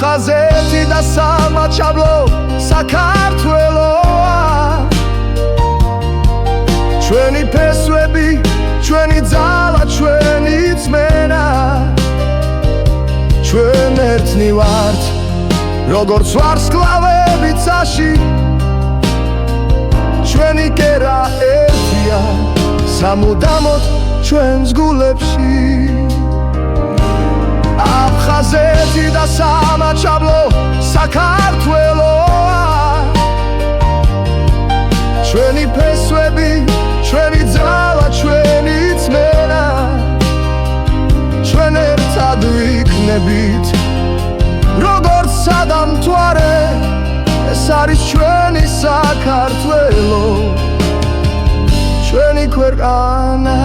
აფხაზეთი და სამაჩაბლო საქართველოა ჩვენი ფესვები ჩვენი ძალა ჩვენი ძმენა ჩვენ ერთნი ვართ როგორც ვარსკვლავები ცაში ჩვენი კერა ერთია სამუდამოდ ჩვენს გულებში აფხაზეთი და სამაჩაბლო საქართველოა ჩვენი ფესვები ჩვენი ძალა ჩვენი ძმენა ჩვენ ერთად ვიქნებით როგორც სადამთვარე ეს არის ჩვენი საქართველო ჩვენი ქვეყანა